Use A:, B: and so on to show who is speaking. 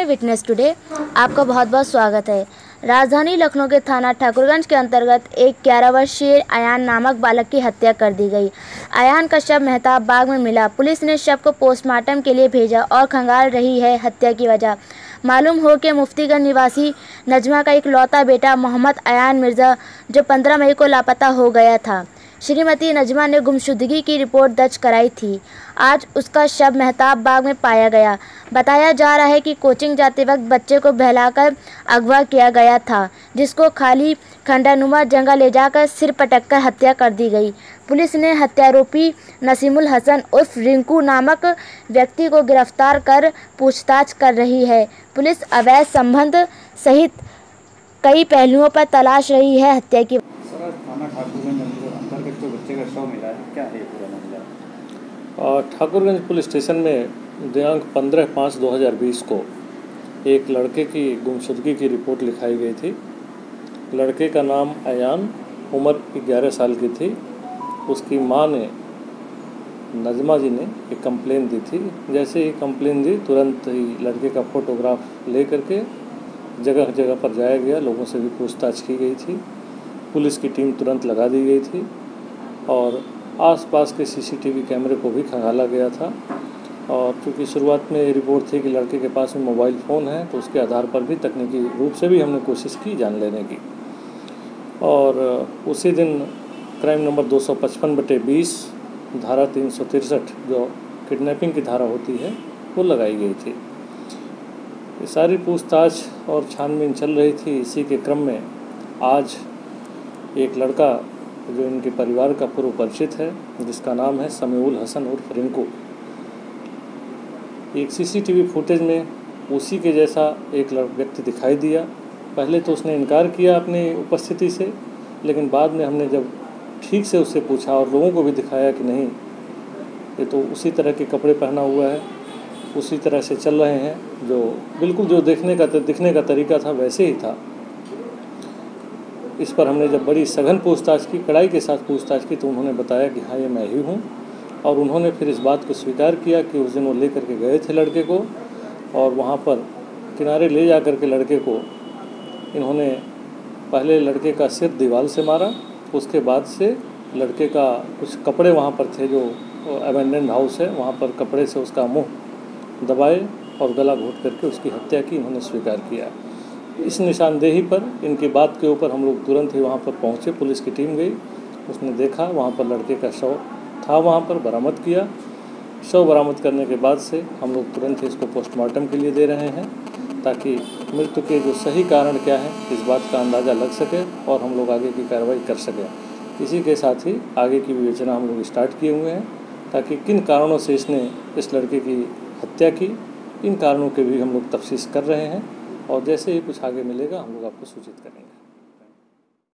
A: Witness today आपका बहुत बहुत स्वागत है। राजधानी लखनऊ के थाना ठाकुरगंज के अंतर्गत एक 11 वर्षीय अयान नामक बालक की हत्या कर दी गई। अयान का शव मेहताब बाग में मिला। पुलिस ने शव को पोस्टमार्टम के लिए भेजा और खंगाल रही है हत्या की वजह। मालूम हो कि मुफ्तीगंज निवासी नजमा का इकलौता बेटा मोहम्मद अयान मिर्ज़ा, जो 15 मई को लापता हो गया था। श्रीमती नजमा ने गुमशुदगी की रिपोर्ट दर्ज कराई थी। आज उसका शव मेहताब बाग में पाया गया। बताया जा रहा है कि कोचिंग जाते वक्त बच्चे को बहलाकर अगवा किया गया था, जिसको खाली खंडानुमा जगह ले जाकर सिर पटककर हत्या कर दी गई। पुलिस ने हत्यारोपी नसीमुल हसन उर्फ रिंकू नामक व्यक्ति को गिरफ्तार कर पूछताछ कर रही है। पुलिस अवैध संबंध सहित कई पहलुओं पर तलाश रही है हत्या की।
B: थाना ठाकुरगंज अंतर्गत जो बच्चे का शव मिला है, क्या है पूरा मामला?
C: ठाकुरगंज पुलिस स्टेशन में दिनांक 15/5/2020 को एक लड़के की गुमशुदगी की रिपोर्ट लिखाई गई थी। लड़के का नाम अयान, उम्र 11 साल की थी। उसकी मां ने, नजमा जी ने, एक कंप्लेन दी थी। जैसे ही कंप्लेन दी, तुरंत ही लड़के का फ़ोटोग्राफ ले करके जगह जगह पर जाया गया। लोगों से भी पूछताछ की गई थी। पुलिस की टीम तुरंत लगा दी गई थी और आसपास के सीसीटीवी कैमरे को भी खंगाला गया था। और चूँकि शुरुआत में ये रिपोर्ट थी कि लड़के के पास में मोबाइल फ़ोन है, तो उसके आधार पर भी तकनीकी रूप से भी हमने कोशिश की जान लेने की। और उसी दिन क्राइम नंबर 255/20 धारा 363 जो किडनैपिंग की धारा होती है, वो लगाई गई थी। ये सारी पूछताछ और छानबीन चल रही थी। इसी के क्रम में आज एक लड़का जो इनके परिवार का पूर्व परिचित है, जिसका नाम है समीउल हसन उर्फ रिंकू, एक सीसीटीवी फुटेज में उसी के जैसा एक व्यक्ति दिखाई दिया। पहले तो उसने इनकार किया अपनी उपस्थिति से, लेकिन बाद में हमने जब ठीक से उससे पूछा और लोगों को भी दिखाया कि नहीं, ये तो उसी तरह के कपड़े पहना हुआ है, उसी तरह से चल रहे हैं, जो बिल्कुल जो दिखने का तरीका था वैसे ही था। इस पर हमने जब बड़ी सघन पूछताछ की, कड़ाई के साथ पूछताछ की, तो उन्होंने बताया कि हाँ, ये मैं ही हूँ। और उन्होंने फिर इस बात को स्वीकार किया कि उस दिन वो ले करके गए थे लड़के को, और वहाँ पर किनारे ले जा कर के लड़के को इन्होंने पहले लड़के का सिर दीवार से मारा। उसके बाद से लड़के का कुछ कपड़े वहाँ पर थे, जो अबैंडन्ड हाउस है, वहाँ पर कपड़े से उसका मुँह दबाए और गला घोट करके उसकी हत्या की इन्होंने स्वीकार किया। इस निशानदेही पर, इनकी बात के ऊपर हम लोग तुरंत ही वहाँ पर पहुँचे। पुलिस की टीम गई, उसने देखा वहाँ पर लड़के का शव था, वहाँ पर बरामद किया। शव बरामद करने के बाद से हम लोग तुरंत ही इसको पोस्टमार्टम के लिए दे रहे हैं, ताकि मृत्यु के जो सही कारण क्या है इस बात का अंदाज़ा लग सके और हम लोग आगे की कार्रवाई कर सकें। इसी के साथ ही आगे की विवेचना हम लोग स्टार्ट किए हुए हैं, ताकि किन कारणों से इसने इस लड़के की हत्या की, इन कारणों के भी हम लोग तफ्तीश कर रहे हैं। और जैसे ही कुछ आगे मिलेगा हम लोग आपको सूचित करेंगे।